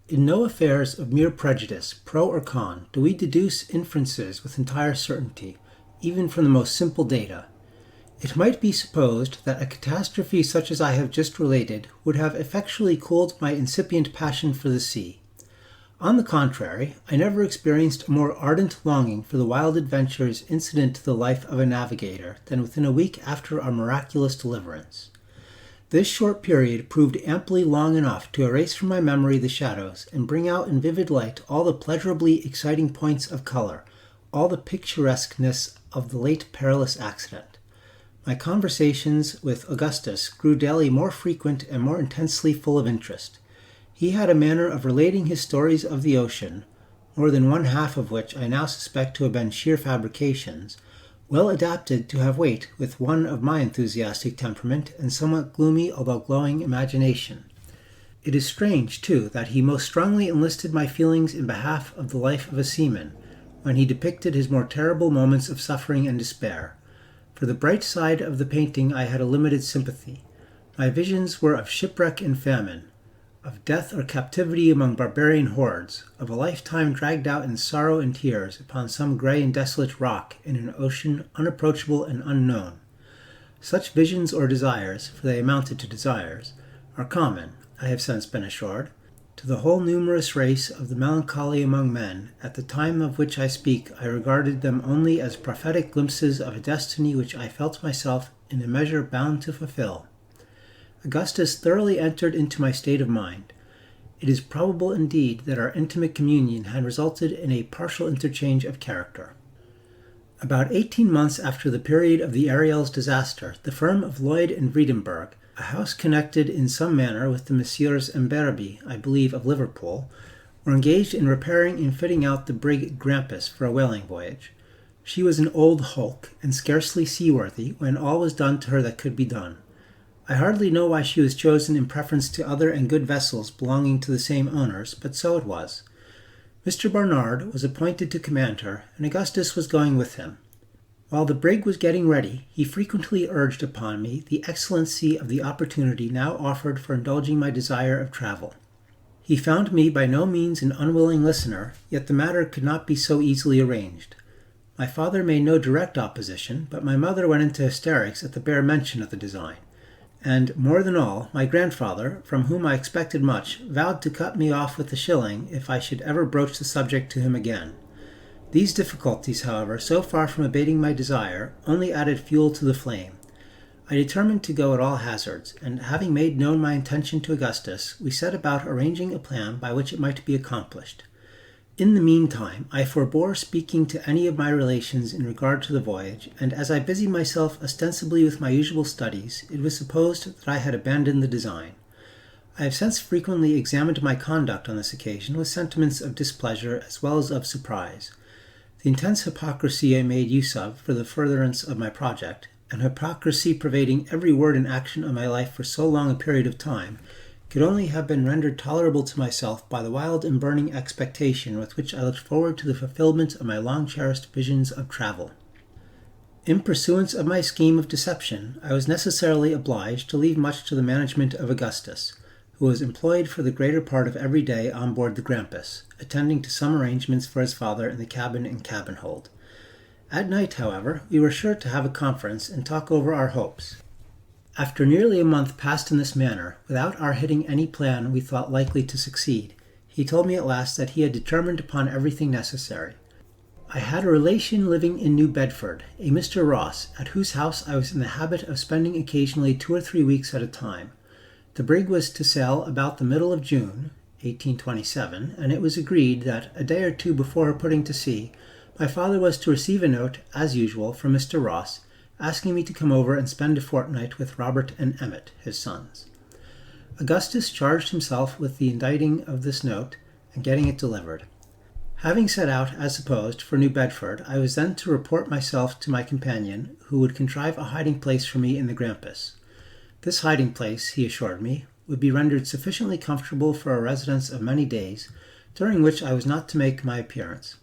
In no affairs of mere prejudice, pro or con, do we deduce inferences with entire certainty, even from the most simple data. It might be supposed that a catastrophe such as I have just related would have effectually cooled my incipient passion for the sea. On the contrary, I never experienced a more ardent longing for the wild adventures incident to the life of a navigator than within a week after our miraculous deliverance. This short period proved amply long enough to erase from my memory the shadows and bring out in vivid light all the pleasurably exciting points of color, all the picturesqueness of the late perilous accident. My conversations with Augustus grew daily more frequent and more intensely full of interest. He had a manner of relating his stories of the ocean, more than one half of which I now suspect to have been sheer fabrications, well adapted to have weight with one of my enthusiastic temperament and somewhat gloomy although glowing imagination. It is strange, too, that he most strongly enlisted my feelings in behalf of the life of a seaman, when he depicted his more terrible moments of suffering and despair. For the bright side of the painting I had a limited sympathy. My visions were of shipwreck and famine, of death or captivity among barbarian hordes, of a lifetime dragged out in sorrow and tears upon some gray and desolate rock in an ocean unapproachable and unknown. Such visions or desires, for they amounted to desires, are common, I have since been assured, to the whole numerous race of the melancholy among men. At the time of which I speak, I regarded them only as prophetic glimpses of a destiny which I felt myself in a measure bound to fulfill. Augustus thoroughly entered into my state of mind. It is probable indeed that our intimate communion had resulted in a partial interchange of character. About 18 months after the period of the Ariel's disaster, the firm of Lloyd and Vredenburgh, a house connected in some manner with the Messrs. Emberby, I believe of Liverpool, were engaged in repairing and fitting out the brig Grampus for a whaling voyage. She was an old hulk, and scarcely seaworthy when all was done to her that could be done. I hardly know why she was chosen in preference to other and good vessels belonging to the same owners, but so it was. Mr. Barnard was appointed to command her, and Augustus was going with him. While the brig was getting ready, he frequently urged upon me the excellency of the opportunity now offered for indulging my desire of travel. He found me by no means an unwilling listener, yet the matter could not be so easily arranged. My father made no direct opposition, but my mother went into hysterics at the bare mention of the design. And, more than all, my grandfather, from whom I expected much, vowed to cut me off with a shilling if I should ever broach the subject to him again. These difficulties, however, so far from abating my desire, only added fuel to the flame. I determined to go at all hazards, and having made known my intention to Augustus, we set about arranging a plan by which it might be accomplished. In the meantime, I forbore speaking to any of my relations in regard to the voyage, and as I busied myself ostensibly with my usual studies, it was supposed that I had abandoned the design. I have since frequently examined my conduct on this occasion with sentiments of displeasure as well as of surprise. The intense hypocrisy I made use of for the furtherance of my project, and hypocrisy pervading every word and action of my life for so long a period of time, could only have been rendered tolerable to myself by the wild and burning expectation with which I looked forward to the fulfillment of my long-cherished visions of travel. In pursuance of my scheme of deception, I was necessarily obliged to leave much to the management of Augustus, who was employed for the greater part of every day on board the Grampus, attending to some arrangements for his father in the cabin and cabin hold. At night, however, we were sure to have a conference and talk over our hopes. After nearly a month passed in this manner, without our hitting any plan we thought likely to succeed, he told me at last that he had determined upon everything necessary. I had a relation living in New Bedford, a Mr. Ross, at whose house I was in the habit of spending occasionally 2 or 3 weeks at a time. The brig was to sail about the middle of June, 1827, and it was agreed that, a day or two before her putting to sea, my father was to receive a note, as usual, from Mr. Ross, asking me to come over and spend a fortnight with Robert and Emmet, his sons. Augustus charged himself with the inditing of this note and getting it delivered. Having set out, as supposed, for New Bedford, I was then to report myself to my companion, who would contrive a hiding-place for me in the Grampus. This hiding-place, he assured me, would be rendered sufficiently comfortable for a residence of many days, during which I was not to make my appearance.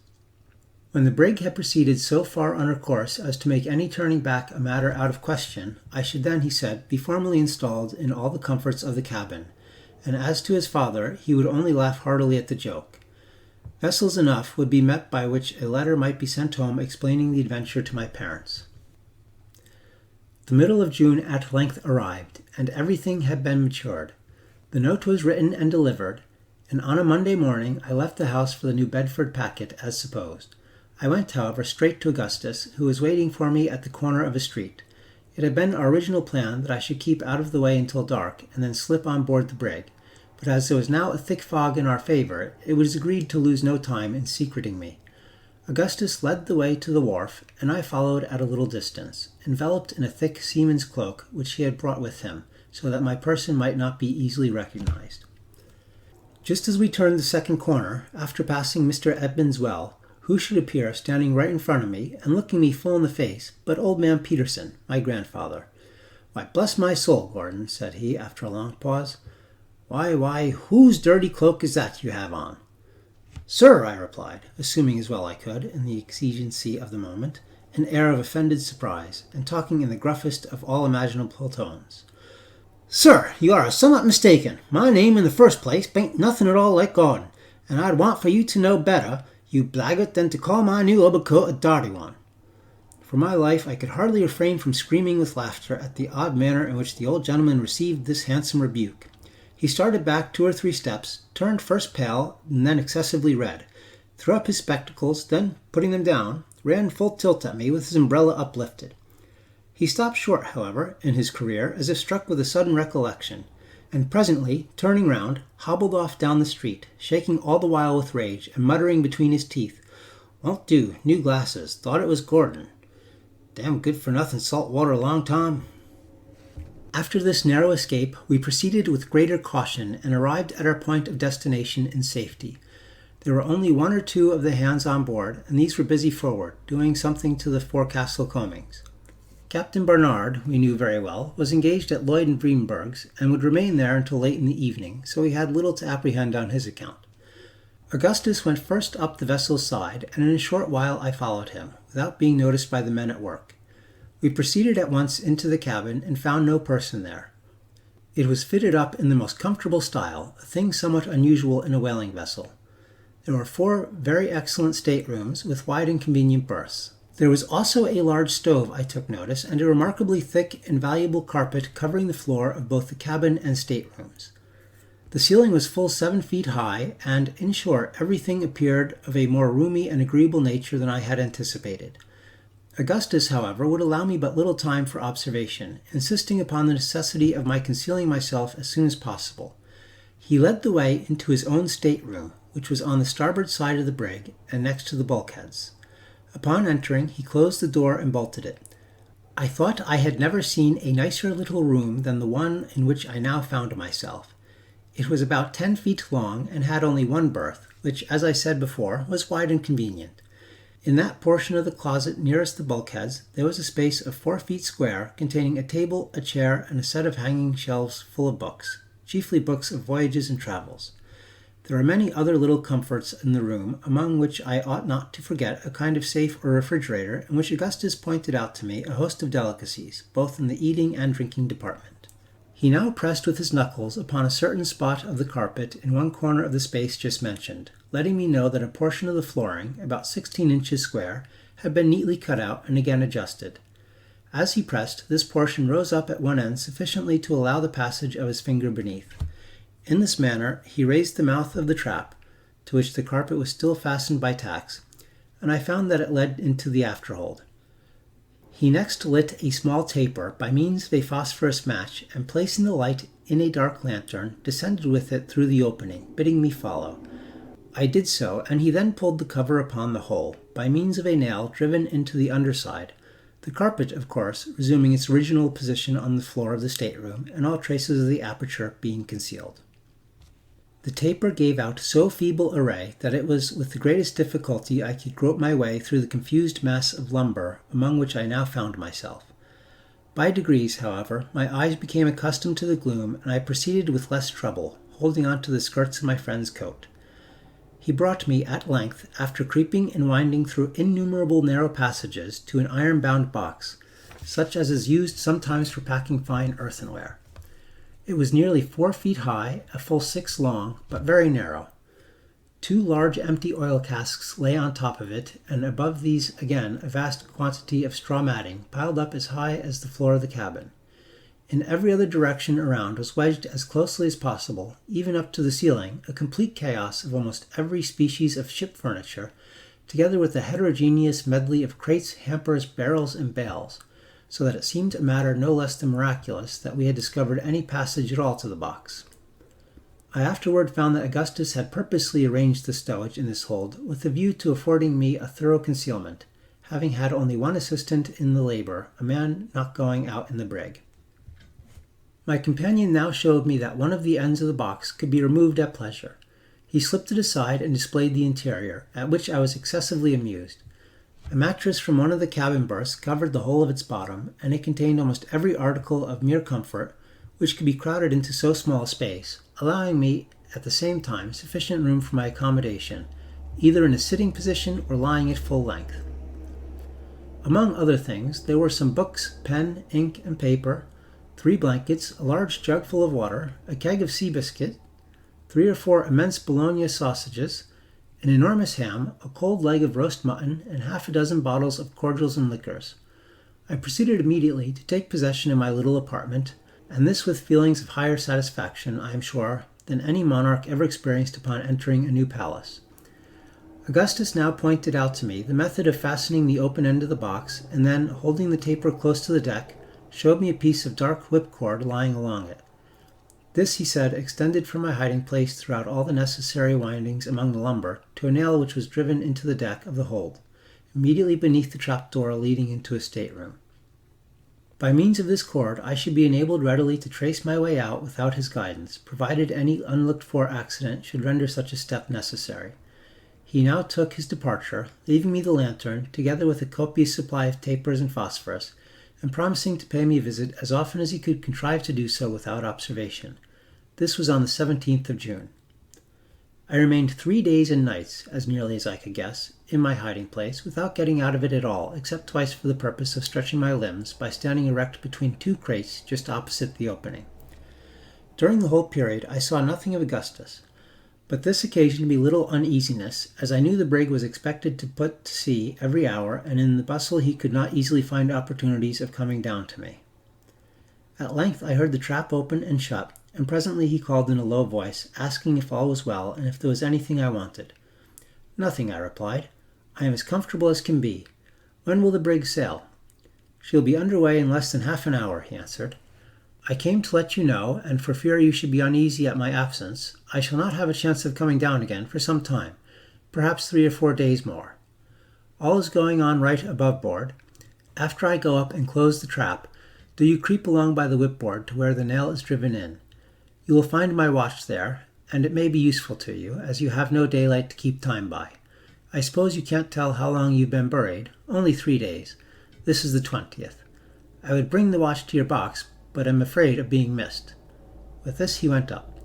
When the brig had proceeded so far on her course as to make any turning back a matter out of question, I should then, he said, be formally installed in all the comforts of the cabin, and as to his father, he would only laugh heartily at the joke. Vessels enough would be met by which a letter might be sent home explaining the adventure to my parents. The middle of June at length arrived, and everything had been matured. The note was written and delivered, and on a Monday morning I left the house for the New Bedford packet, as supposed. I went, however, straight to Augustus, who was waiting for me at the corner of a street. It had been our original plan that I should keep out of the way until dark, and then slip on board the brig, but as there was now a thick fog in our favor, it was agreed to lose no time in secreting me. Augustus led the way to the wharf, and I followed at a little distance, enveloped in a thick seaman's cloak which he had brought with him, so that my person might not be easily recognized. Just as we turned the second corner, after passing Mr. Edmund's well, who should appear standing right in front of me and looking me full in the face but old man Peterson, my grandfather. "Why, bless my soul, Gordon," said he, after a long pause. Why, whose dirty cloak is that you have on?" "Sir," I replied, assuming as well I could, in the exigency of the moment, an air of offended surprise, and talking in the gruffest of all imaginable tones. "Sir, you are somewhat mistaken. My name in the first place bain't nothing at all like Gordon, and I'd want for you to know better, you blackguard, than to call my new overcoat a dirty one." For my life I could hardly refrain from screaming with laughter at the odd manner in which the old gentleman received this handsome rebuke. He started back 2 or 3 steps, turned first pale and then excessively red, threw up his spectacles, then, putting them down, ran full tilt at me with his umbrella uplifted. He stopped short, however, in his career, as if struck with a sudden recollection, and presently, turning round, hobbled off down the street, shaking all the while with rage, and muttering between his teeth, "Won't do, new glasses, thought it was Gordon. Damn good-for-nothing salt water long time." After this narrow escape, we proceeded with greater caution and arrived at our point of destination in safety. There were only 1 or 2 of the hands on board, and these were busy forward, doing something to the forecastle combings. Captain Barnard, we knew very well, was engaged at Lloyd and Vreemenberg's, and would remain there until late in the evening, so we had little to apprehend on his account. Augustus went first up the vessel's side, and in a short while I followed him, without being noticed by the men at work. We proceeded at once into the cabin and found no person there. It was fitted up in the most comfortable style, a thing somewhat unusual in a whaling vessel. There were 4 very excellent staterooms with wide and convenient berths. There was also a large stove, I took notice, and a remarkably thick and valuable carpet covering the floor of both the cabin and staterooms. The ceiling was full 7 feet high, and, in short, everything appeared of a more roomy and agreeable nature than I had anticipated. Augustus, however, would allow me but little time for observation, insisting upon the necessity of my concealing myself as soon as possible. He led the way into his own stateroom, which was on the starboard side of the brig, and next to the bulkheads. Upon entering, he closed the door and bolted it. I thought I had never seen a nicer little room than the one in which I now found myself. It was about 10 feet long, and had only 1 berth, which, as I said before, was wide and convenient. In that portion of the closet nearest the bulkheads, there was a space of 4 feet square, containing a table, a chair, and a set of hanging shelves full of books, chiefly books of voyages and travels. There were many other little comforts in the room, among which I ought not to forget a kind of safe or refrigerator, in which Augustus pointed out to me a host of delicacies, both in the eating and drinking department. He now pressed with his knuckles upon a certain spot of the carpet in one corner of the space just mentioned, letting me know that a portion of the flooring, about 16 inches square, had been neatly cut out and again adjusted. As he pressed, this portion rose up at one end sufficiently to allow the passage of his finger beneath. In this manner he raised the mouth of the trap, to which the carpet was still fastened by tacks, and I found that it led into the afterhold. He next lit a small taper by means of a phosphorus match, and placing the light in a dark lantern, descended with it through the opening, bidding me follow. I did so, and he then pulled the cover upon the whole, by means of a nail driven into the underside, the carpet, of course, resuming its original position on the floor of the stateroom, and all traces of the aperture being concealed. The taper gave out so feeble a ray that it was with the greatest difficulty I could grope my way through the confused mass of lumber among which I now found myself. By degrees, however, my eyes became accustomed to the gloom, and I proceeded with less trouble, holding on to the skirts of my friend's coat. He brought me, at length, after creeping and winding through innumerable narrow passages, to an iron-bound box, such as is used sometimes for packing fine earthenware. It was nearly 4 feet high, a full 6 long, but very narrow. 2 large empty oil casks lay on top of it, and above these again a vast quantity of straw matting piled up as high as the floor of the cabin. In every other direction around was wedged as closely as possible, even up to the ceiling, a complete chaos of almost every species of ship furniture, together with a heterogeneous medley of crates, hampers, barrels, and bales, so that it seemed a matter no less than miraculous that we had discovered any passage at all to the box. I afterward found that Augustus had purposely arranged the stowage in this hold with a view to affording me a thorough concealment, having had only one assistant in the labor, a man not going out in the brig. My companion now showed me that one of the ends of the box could be removed at pleasure. He slipped it aside and displayed the interior, at which I was excessively amused. A mattress from one of the cabin berths covered the whole of its bottom, and it contained almost every article of mere comfort which could be crowded into so small a space, allowing me at the same time sufficient room for my accommodation, either in a sitting position or lying at full length. Among other things, there were some books, pen, ink, and paper, 3 blankets, a large jug full of water, a keg of sea biscuit, 3 or 4 immense bologna sausages, an enormous ham, a cold leg of roast mutton, and half a dozen bottles of cordials and liquors. I proceeded immediately to take possession of my little apartment, and this with feelings of higher satisfaction, I am sure, than any monarch ever experienced upon entering a new palace. Augustus now pointed out to me the method of fastening the open end of the box, and then, holding the taper close to the deck, showed me a piece of dark whipcord lying along it. This, he said, extended from my hiding place throughout all the necessary windings among the lumber to a nail which was driven into the deck of the hold, immediately beneath the trapdoor leading into a stateroom. By means of this cord I should be enabled readily to trace my way out without his guidance, provided any unlooked-for accident should render such a step necessary. He now took his departure, leaving me the lantern, together with a copious supply of tapers and phosphorus, and promising to pay me a visit as often as he could contrive to do so without observation. This was on the 17th of June. I remained 3 days and nights, as nearly as I could guess, in my hiding place, without getting out of it at all, except twice for the purpose of stretching my limbs by standing erect between 2 crates just opposite the opening. During the whole period I saw nothing of Augustus, but this occasioned me little uneasiness, as I knew the brig was expected to put to sea every hour, and in the bustle he could not easily find opportunities of coming down to me. At length I heard the trap open and shut, and presently he called in a low voice, asking if all was well and if there was anything I wanted. "Nothing," I replied. "I am as comfortable as can be. When will the brig sail?" "She will be under way in less than half an hour," he answered. "I came to let you know, and for fear you should be uneasy at my absence, I shall not have a chance of coming down again for some time, perhaps 3 or 4 days more. All is going on right above board. After I go up and close the trap, do you creep along by the whipboard to where the nail is driven in. You will find my watch there, and it may be useful to you, as you have no daylight to keep time by. I suppose you can't tell how long you've been buried. Only 3 days. This is the 20th. I would bring the watch to your box, but am afraid of being missed." With this he went up.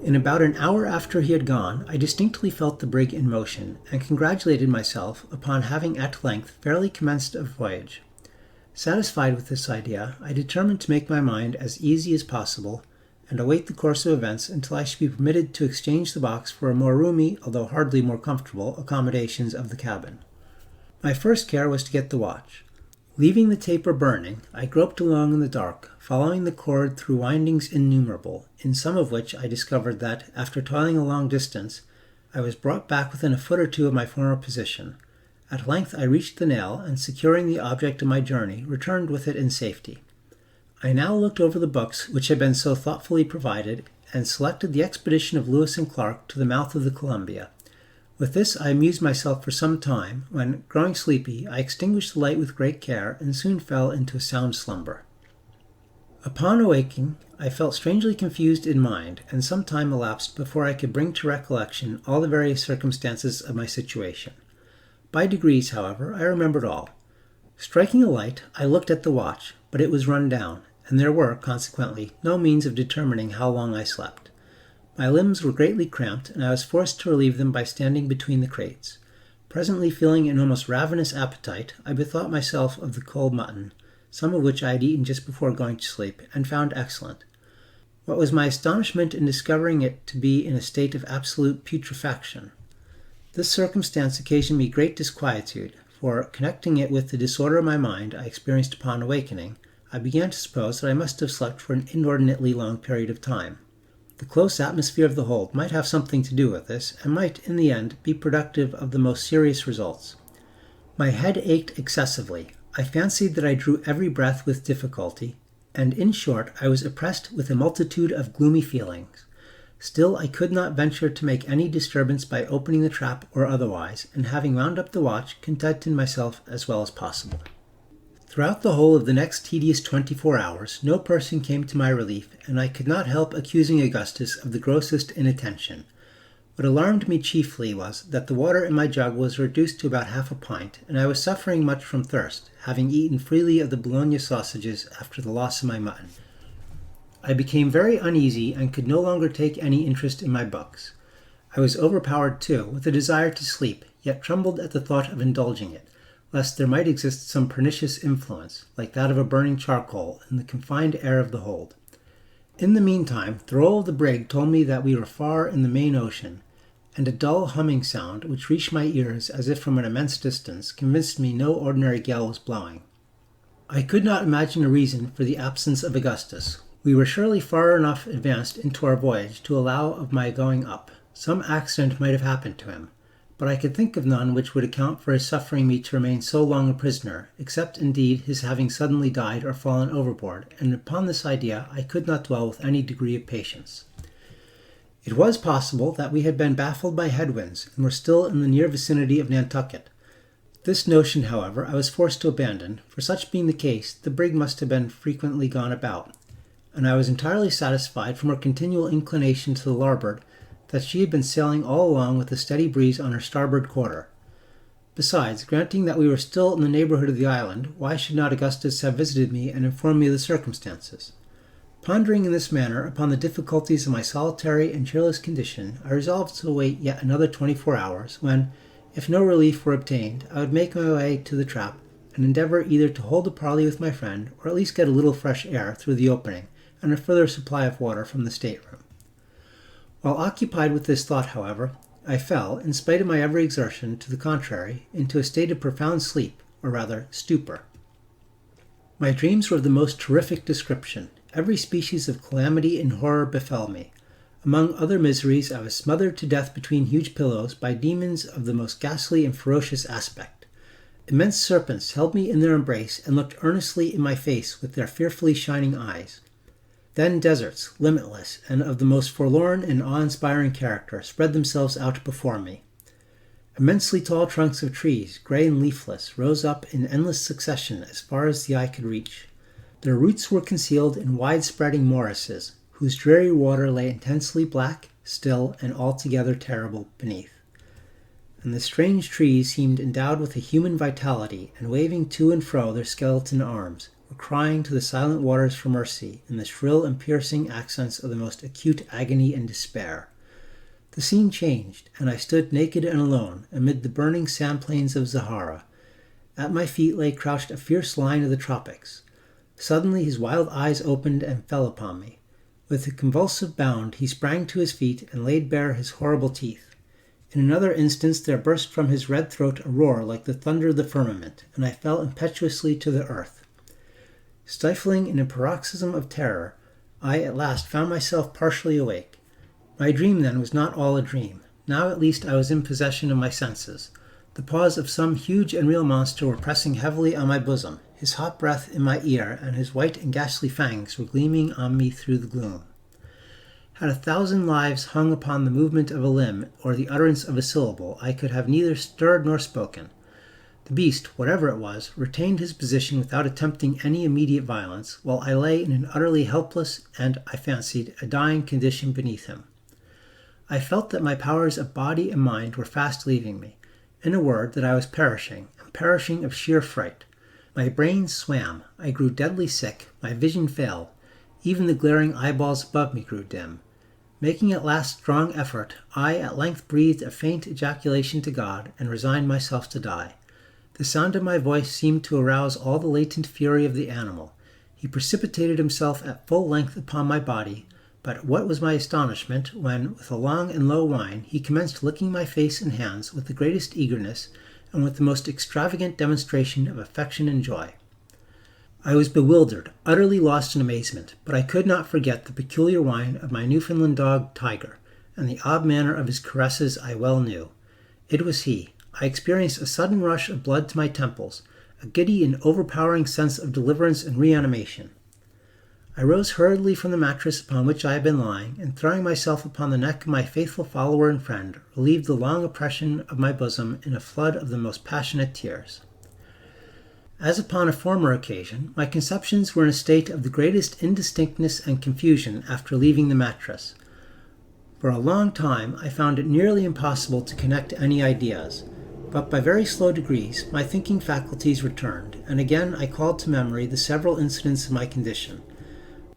In about an hour after he had gone, I distinctly felt the brig in motion, and congratulated myself upon having at length fairly commenced a voyage. Satisfied with this idea, I determined to make my mind as easy as possible, and await the course of events until I should be permitted to exchange the box for a more roomy, although hardly more comfortable, accommodations of the cabin. My first care was to get the watch. Leaving the taper burning, I groped along in the dark, following the cord through windings innumerable, in some of which I discovered that, after toiling a long distance, I was brought back within a foot or 2 of my former position. At length I reached the nail, and securing the object of my journey, returned with it in safety. I now looked over the books which had been so thoughtfully provided, and selected the expedition of Lewis and Clark to the mouth of the Columbia. With this I amused myself for some time, when, growing sleepy, I extinguished the light with great care, and soon fell into a sound slumber. Upon awaking, I felt strangely confused in mind, and some time elapsed before I could bring to recollection all the various circumstances of my situation. By degrees, however, I remembered all. Striking a light, I looked at the watch, but it was run down, and there were, consequently, no means of determining how long I slept. My limbs were greatly cramped, and I was forced to relieve them by standing between the crates. Presently feeling an almost ravenous appetite, I bethought myself of the cold mutton, some of which I had eaten just before going to sleep, and found excellent. What was my astonishment in discovering it to be in a state of absolute putrefaction? This circumstance occasioned me great disquietude, for, connecting it with the disorder of my mind I experienced upon awakening, I began to suppose that I must have slept for an inordinately long period of time. The close atmosphere of the hold might have something to do with this, and might, in the end, be productive of the most serious results. My head ached excessively. I fancied that I drew every breath with difficulty, and in short, I was oppressed with a multitude of gloomy feelings. Still, I could not venture to make any disturbance by opening the trap or otherwise, and having wound up the watch, contented myself as well as possible. Throughout the whole of the next tedious 24 hours, no person came to my relief, and I could not help accusing Augustus of the grossest inattention. What alarmed me chiefly was that the water in my jug was reduced to about half a pint, and I was suffering much from thirst, having eaten freely of the Bologna sausages after the loss of my mutton. I became very uneasy and could no longer take any interest in my books. I was overpowered, too, with a desire to sleep, yet trembled at the thought of indulging it, lest there might exist some pernicious influence, like that of a burning charcoal, in the confined air of the hold. In the meantime, the roll of the brig told me that we were far in the main ocean, and a dull humming sound, which reached my ears as if from an immense distance, convinced me no ordinary gale was blowing. I could not imagine a reason for the absence of Augustus. We were surely far enough advanced into our voyage to allow of my going up. Some accident might have happened to him, but I could think of none which would account for his suffering me to remain so long a prisoner, except indeed his having suddenly died or fallen overboard, and upon this idea I could not dwell with any degree of patience. It was possible that we had been baffled by headwinds, and were still in the near vicinity of Nantucket. This notion, however, I was forced to abandon, for such being the case, the brig must have been frequently gone about, and I was entirely satisfied from her continual inclination to the larboard that she had been sailing all along with a steady breeze on her starboard quarter. Besides, granting that we were still in the neighborhood of the island, why should not Augustus have visited me and informed me of the circumstances? Pondering in this manner upon the difficulties of my solitary and cheerless condition, I resolved to wait yet another 24 hours, when, if no relief were obtained, I would make my way to the trap, and endeavor either to hold a parley with my friend, or at least get a little fresh air through the opening, and a further supply of water from the stateroom. While occupied with this thought, however, I fell, in spite of my every exertion, to the contrary, into a state of profound sleep, or rather stupor. My dreams were of the most terrific description. Every species of calamity and horror befell me. Among other miseries, I was smothered to death between huge pillows by demons of the most ghastly and ferocious aspect. Immense serpents held me in their embrace and looked earnestly in my face with their fearfully shining eyes. Then deserts, limitless, and of the most forlorn and awe-inspiring character, spread themselves out before me. Immensely tall trunks of trees, gray and leafless, rose up in endless succession as far as the eye could reach. Their roots were concealed in wide-spreading morasses, whose dreary water lay intensely black, still, and altogether terrible beneath. And the strange trees seemed endowed with a human vitality, and waving to and fro their skeleton arms, were crying to the silent waters for mercy in the shrill and piercing accents of the most acute agony and despair. The scene changed, and I stood naked and alone amid the burning sand-plains of Sahara. At my feet lay crouched a fierce lion of the tropics. Suddenly his wild eyes opened and fell upon me. With a convulsive bound he sprang to his feet and laid bare his horrible teeth. In another instant there burst from his red throat a roar like the thunder of the firmament, and I fell impetuously to the earth. Stifling in a paroxysm of terror, I at last found myself partially awake. My dream, then, was not all a dream. Now at least I was in possession of my senses. The paws of some huge and real monster were pressing heavily on my bosom. His hot breath in my ear, and his white and ghastly fangs were gleaming on me through the gloom. Had 1,000 lives hung upon the movement of a limb or the utterance of a syllable, I could have neither stirred nor spoken. The beast, whatever it was, retained his position without attempting any immediate violence, while I lay in an utterly helpless and, I fancied, a dying condition beneath him. I felt that my powers of body and mind were fast leaving me. In a word, that I was perishing, and perishing of sheer fright. My brain swam, I grew deadly sick, my vision failed, even the glaring eyeballs above me grew dim. Making at last strong effort, I at length breathed a faint ejaculation to God, and resigned myself to die. The sound of my voice seemed to arouse all the latent fury of the animal. He precipitated himself at full length upon my body, but what was my astonishment when, with a long and low whine, he commenced licking my face and hands with the greatest eagerness and with the most extravagant demonstration of affection and joy. I was bewildered, utterly lost in amazement, but I could not forget the peculiar whine of my Newfoundland dog, Tiger, and the odd manner of his caresses I well knew. It was he. I experienced a sudden rush of blood to my temples, a giddy and overpowering sense of deliverance and reanimation. I rose hurriedly from the mattress upon which I had been lying, and throwing myself upon the neck of my faithful follower and friend, relieved the long oppression of my bosom in a flood of the most passionate tears. As upon a former occasion, my conceptions were in a state of the greatest indistinctness and confusion after leaving the mattress. For a long time I found it nearly impossible to connect any ideas, but by very slow degrees my thinking faculties returned, and again I called to memory the several incidents of my condition.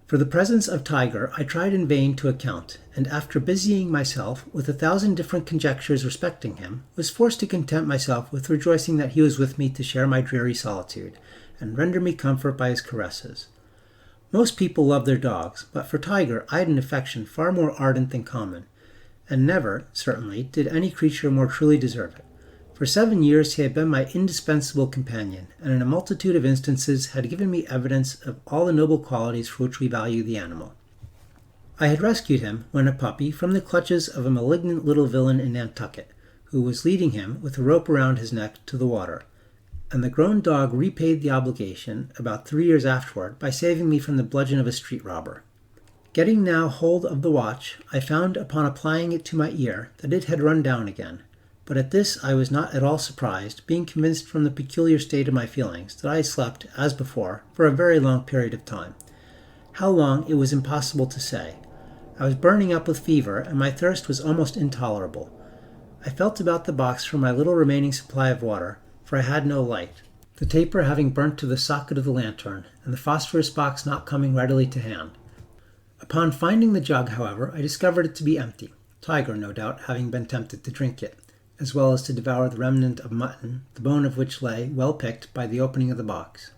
For the presence of Tiger I tried in vain to account, and after busying myself with 1,000 different conjectures respecting him, was forced to content myself with rejoicing that he was with me to share my dreary solitude, and render me comfort by his caresses. Most people love their dogs, but for Tiger I had an affection far more ardent than common, and never, certainly, did any creature more truly deserve it. For 7 years he had been my indispensable companion, and in a multitude of instances had given me evidence of all the noble qualities for which we value the animal. I had rescued him, when a puppy, from the clutches of a malignant little villain in Nantucket, who was leading him, with a rope around his neck, to the water, and the grown dog repaid the obligation, about 3 years afterward, by saving me from the bludgeon of a street robber. Getting now hold of the watch, I found upon applying it to my ear that it had run down again. But at this I was not at all surprised, being convinced from the peculiar state of my feelings that I had slept, as before, for a very long period of time. How long it was impossible to say. I was burning up with fever, and my thirst was almost intolerable. I felt about the box for my little remaining supply of water, for I had no light, the taper having burnt to the socket of the lantern, and the phosphorus box not coming readily to hand. Upon finding the jug, however, I discovered it to be empty, Tiger, no doubt, having been tempted to drink it, as well as to devour the remnant of mutton, the bone of which lay, well picked, by the opening of the box.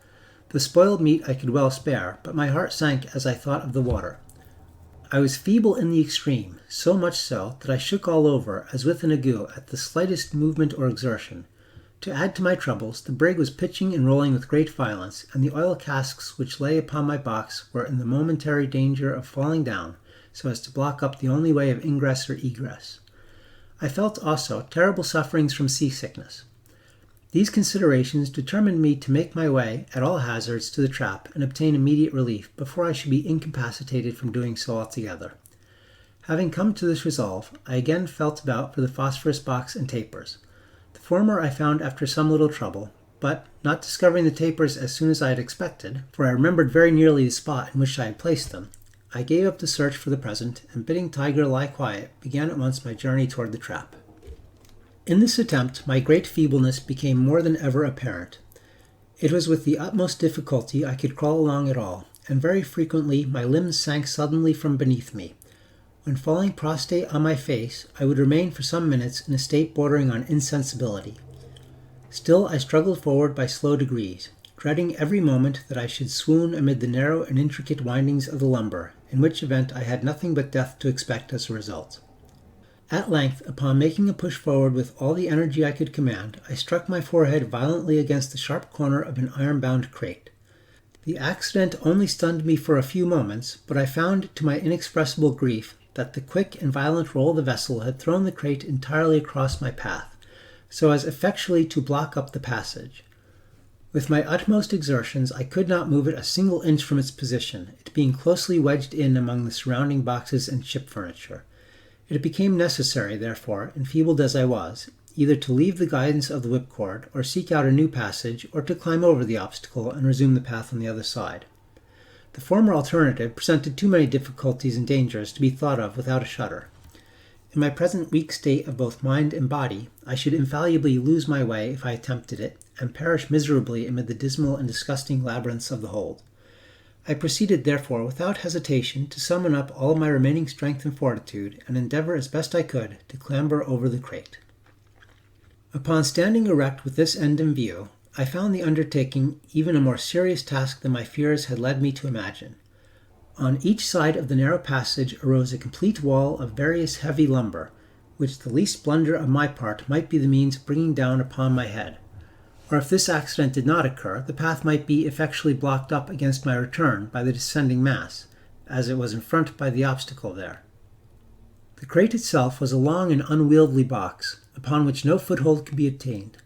The spoiled meat I could well spare, but my heart sank as I thought of the water. I was feeble in the extreme, so much so that I shook all over as with an ague at the slightest movement or exertion. To add to my troubles, the brig was pitching and rolling with great violence, and the oil casks which lay upon my box were in the momentary danger of falling down, so as to block up the only way of ingress or egress. I felt also terrible sufferings from seasickness. These considerations determined me to make my way, at all hazards, to the trap and obtain immediate relief before I should be incapacitated from doing so altogether. Having come to this resolve, I again felt about for the phosphorus box and tapers. The former I found after some little trouble, but, not discovering the tapers as soon as I had expected, for I remembered very nearly the spot in which I had placed them, I gave up the search for the present, and bidding Tiger lie quiet, began at once my journey toward the trap. In this attempt my great feebleness became more than ever apparent. It was with the utmost difficulty I could crawl along at all, and very frequently my limbs sank suddenly from beneath me. When falling prostrate on my face, I would remain for some minutes in a state bordering on insensibility. Still I struggled forward by slow degrees, dreading every moment that I should swoon amid the narrow and intricate windings of the lumber, in which event I had nothing but death to expect as a result. At length, upon making a push forward with all the energy I could command, I struck my forehead violently against the sharp corner of an iron-bound crate. The accident only stunned me for a few moments, but I found to my inexpressible grief that the quick and violent roll of the vessel had thrown the crate entirely across my path, so as effectually to block up the passage. With my utmost exertions I could not move it a single inch from its position, it being closely wedged in among the surrounding boxes and ship furniture. It became necessary, therefore, enfeebled as I was, either to leave the guidance of the whipcord, or seek out a new passage, or to climb over the obstacle and resume the path on the other side. The former alternative presented too many difficulties and dangers to be thought of without a shudder. In my present weak state of both mind and body, I should infallibly lose my way if I attempted it, and perish miserably amid the dismal and disgusting labyrinths of the hold. I proceeded, therefore, without hesitation, to summon up all my remaining strength and fortitude, and endeavor as best I could to clamber over the crate. Upon standing erect with this end in view, I found the undertaking even a more serious task than my fears had led me to imagine. On each side of the narrow passage arose a complete wall of various heavy lumber, which the least blunder of my part might be the means of bringing down upon my head. Or if this accident did not occur, the path might be effectually blocked up against my return by the descending mass, as it was in front by the obstacle there. The crate itself was a long and unwieldy box, upon which no foothold could be obtained.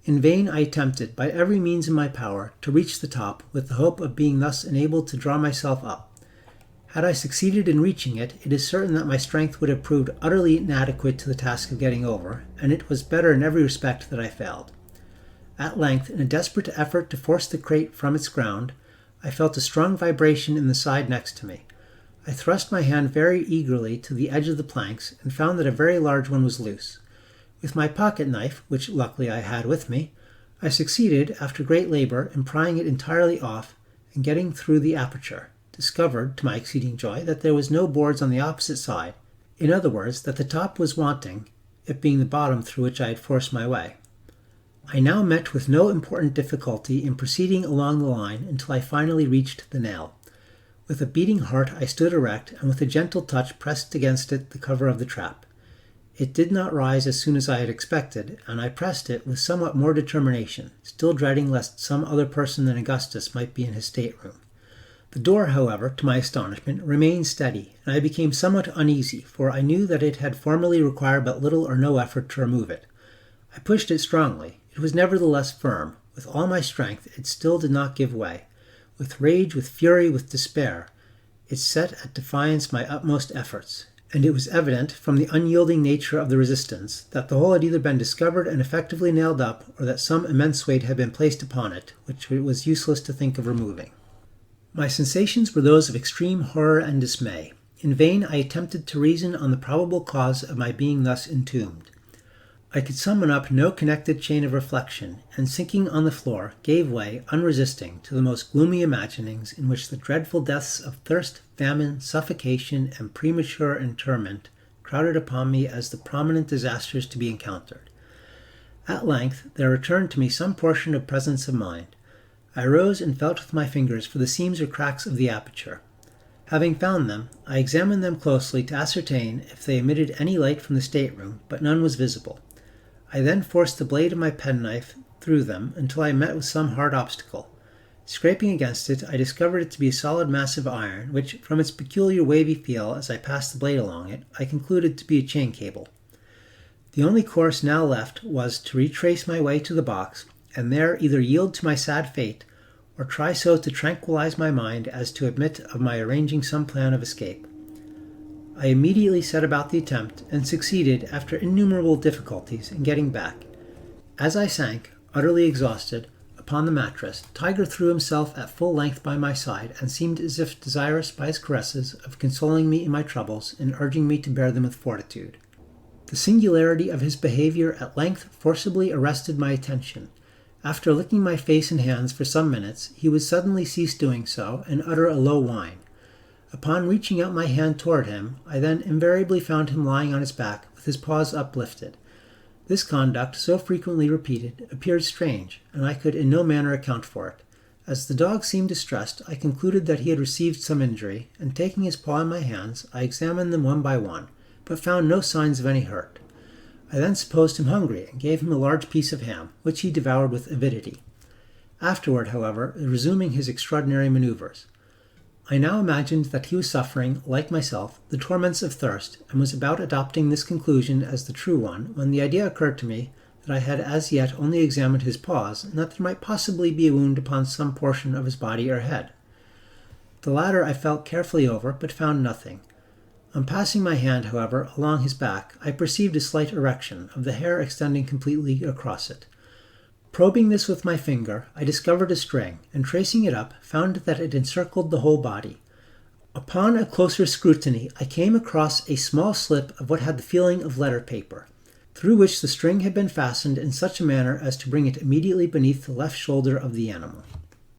In vain I attempted, by every means in my power, to reach the top, with the hope of being thus enabled to draw myself up. Had I succeeded in reaching it, it is certain that my strength would have proved utterly inadequate to the task of getting over, and it was better in every respect that I failed. At length, in a desperate effort to force the crate from its ground, I felt a strong vibration in the side next to me. I thrust my hand very eagerly to the edge of the planks, and found that a very large one was loose. With my pocket knife, which luckily I had with me, I succeeded, after great labor, in prying it entirely off, and getting through the aperture, discovered, to my exceeding joy, that there was no boards on the opposite side. In other words, that the top was wanting, it being the bottom through which I had forced my way. I now met with no important difficulty in proceeding along the line until I finally reached the nail. With a beating heart I stood erect, and with a gentle touch pressed against it the cover of the trap. It did not rise as soon as I had expected, and I pressed it with somewhat more determination, still dreading lest some other person than Augustus might be in his stateroom. The door, however, to my astonishment, remained steady, and I became somewhat uneasy, for I knew that it had formerly required but little or no effort to remove it. I pushed it strongly. It was nevertheless firm. With all my strength, it still did not give way. With rage, with fury, with despair, it set at defiance my utmost efforts, and it was evident, from the unyielding nature of the resistance, that the hole had either been discovered and effectively nailed up, or that some immense weight had been placed upon it, which it was useless to think of removing. My sensations were those of extreme horror and dismay. In vain I attempted to reason on the probable cause of my being thus entombed. I could summon up no connected chain of reflection, and sinking on the floor, gave way, unresisting, to the most gloomy imaginings in which the dreadful deaths of thirst, famine, suffocation, and premature interment crowded upon me as the prominent disasters to be encountered. At length there returned to me some portion of presence of mind. I rose and felt with my fingers for the seams or cracks of the aperture. Having found them, I examined them closely to ascertain if they emitted any light from the stateroom, but none was visible. I then forced the blade of my penknife through them until I met with some hard obstacle. Scraping against it, I discovered it to be a solid mass of iron, which, from its peculiar wavy feel as I passed the blade along it, I concluded to be a chain cable. The only course now left was to retrace my way to the box, and there either yield to my sad fate, or try so to tranquilize my mind as to admit of my arranging some plan of escape. I immediately set about the attempt, and succeeded, after innumerable difficulties, in getting back. As I sank, utterly exhausted, upon the mattress, Tiger threw himself at full length by my side, and seemed as if desirous by his caresses of consoling me in my troubles, and urging me to bear them with fortitude. The singularity of his behavior at length forcibly arrested my attention. After licking my face and hands for some minutes, he would suddenly cease doing so, and utter a low whine. Upon reaching out my hand toward him, I then invariably found him lying on his back, with his paws uplifted. This conduct, so frequently repeated, appeared strange, and I could in no manner account for it. As the dog seemed distressed, I concluded that he had received some injury, and taking his paw in my hands, I examined them one by one, but found no signs of any hurt. I then supposed him hungry, and gave him a large piece of ham, which he devoured with avidity. Afterward, however, resuming his extraordinary maneuvers. I now imagined that he was suffering, like myself, the torments of thirst, and was about adopting this conclusion as the true one, when the idea occurred to me that I had as yet only examined his paws, and that there might possibly be a wound upon some portion of his body or head. The latter I felt carefully over, but found nothing. On passing my hand, however, along his back, I perceived a slight erection, of the hair extending completely across it. Probing this with my finger, I discovered a string, and tracing it up, found that it encircled the whole body. Upon a closer scrutiny, I came across a small slip of what had the feeling of letter paper, through which the string had been fastened in such a manner as to bring it immediately beneath the left shoulder of the animal.